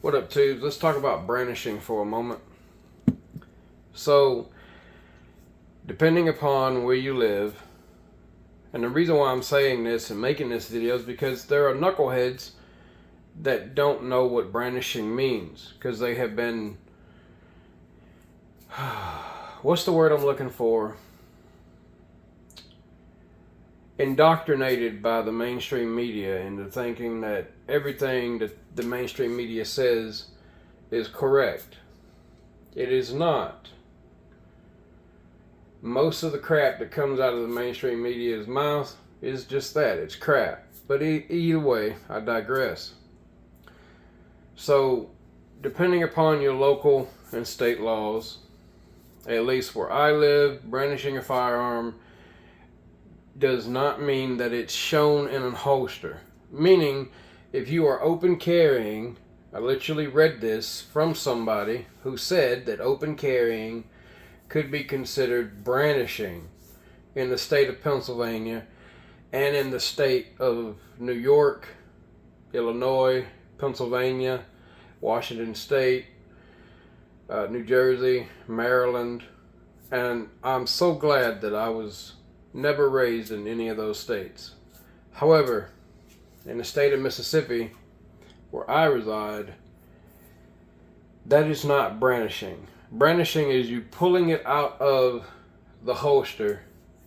What up, tubes? Let's talk about brandishing for a moment. So, depending upon where you live, and the reason why I'm saying this and making this video is because there are knuckleheads that don't know what brandishing means, because they have been, what's the word I'm looking for? Indoctrinated by the mainstream media into thinking that everything that the mainstream media says is correct. It is not. Most of the crap that comes out of the mainstream media's mouth is just that. It's crap. But either way, I digress. So, depending upon your local and state laws, at least where I live, brandishing a firearm does not mean that it's shown in a holster. Meaning, if you are open carrying, I literally read this from somebody who said that open carrying could be considered brandishing in the state of Pennsylvania and in the state of New York, Illinois, Pennsylvania, Washington State, New Jersey, Maryland, and I'm so glad that I was never raised in any of those states. However, in the state of Mississippi, where I reside, that is not brandishing. Brandishing is you pulling it out of the holster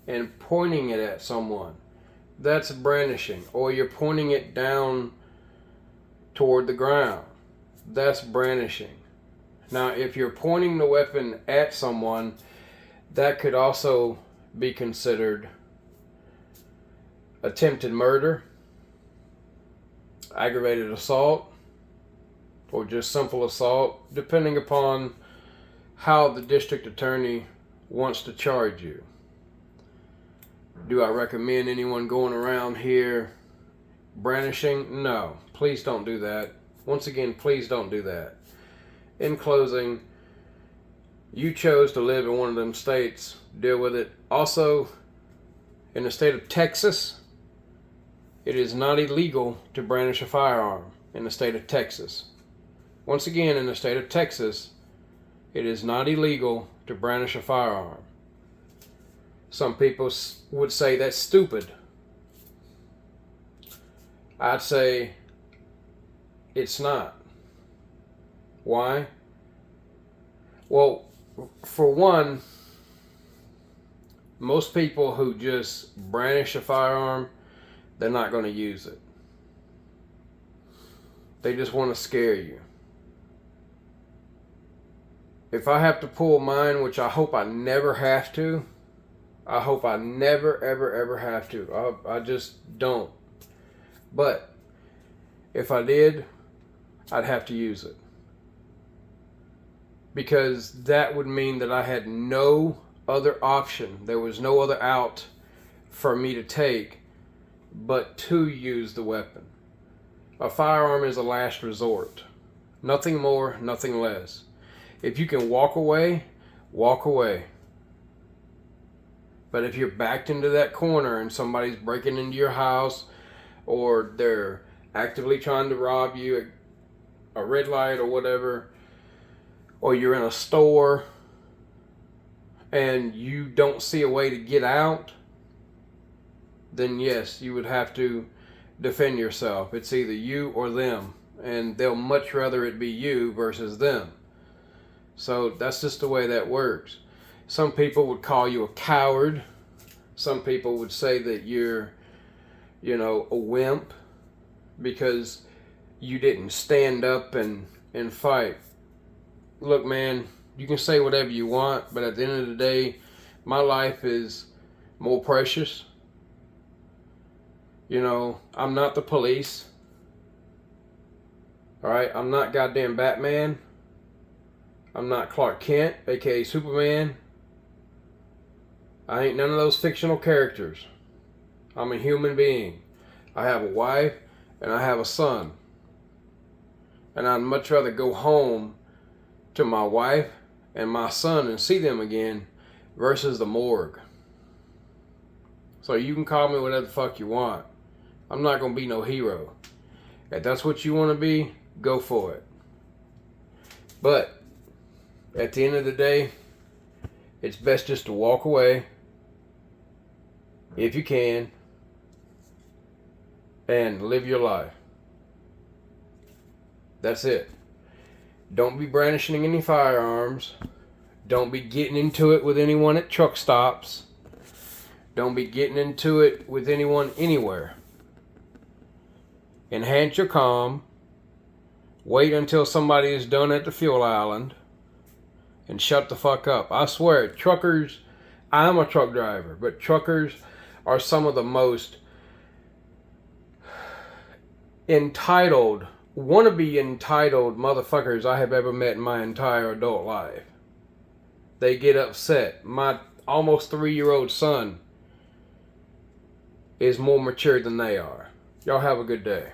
and pointing it at someone. That's brandishing. Or you're pointing it down toward the ground. That's brandishing. Now, if you're pointing the weapon at someone, that could also be considered attempted murder, aggravated assault, or just simple assault, depending upon how the district attorney wants to charge you. Do I recommend anyone going around here brandishing? No, please don't do that. Once again, please don't do that. In closing, you chose to live in one of them states. Deal with it. Also, in the state of Texas, it is not illegal to brandish a firearm in the state of Texas. Once again, in the state of Texas, it is not illegal to brandish a firearm. Some people would say that's stupid. I'd say it's not. Why? Well, for one, most people who just brandish a firearm, they're not going to use it. They just want to scare you. If I have to pull mine, which I hope I never have to, I hope I never, ever, ever have to. I just don't. But if I did, I'd have to use it. Because that would mean that I had no other option. There was no other out for me to take but to use the weapon. A firearm is a last resort. Nothing more, nothing less. If you can walk away, walk away. But if you're backed into that corner and somebody's breaking into your house, or they're actively trying to rob you at a red light or whatever, or you're in a store and you don't see a way to get out, then yes, you would have to defend yourself. It's either you or them, and they'll much rather it be you versus them. So that's just the way that works. Some people would call you a coward. Some people would say that you're, a wimp because you didn't stand up and fight. Look, man, you can say whatever you want, but at the end of the day, my life is more precious. I'm not the police. Alright, I'm not goddamn Batman. I'm not Clark Kent, aka Superman. I ain't none of those fictional characters. I'm a human being. I have a wife and I have a son. And I'd much rather go home to my wife and my son and see them again versus the morgue. So you can call me whatever the fuck you want. I'm not going to be no hero. If that's what you want to be, go for it. But at the end of the day, it's best just to walk away if you can and live your life. That's it. Don't be brandishing any firearms. Don't be getting into it with anyone at truck stops. Don't be getting into it with anyone anywhere. Enhance your calm. Wait until somebody is done at the fuel island. And shut the fuck up. I swear, truckers, I'm a truck driver, but truckers are some of the most entitled, wannabe entitled motherfuckers I have ever met in my entire adult life. They get upset. My almost 3-year-old son is more mature than they are. Y'all have a good day.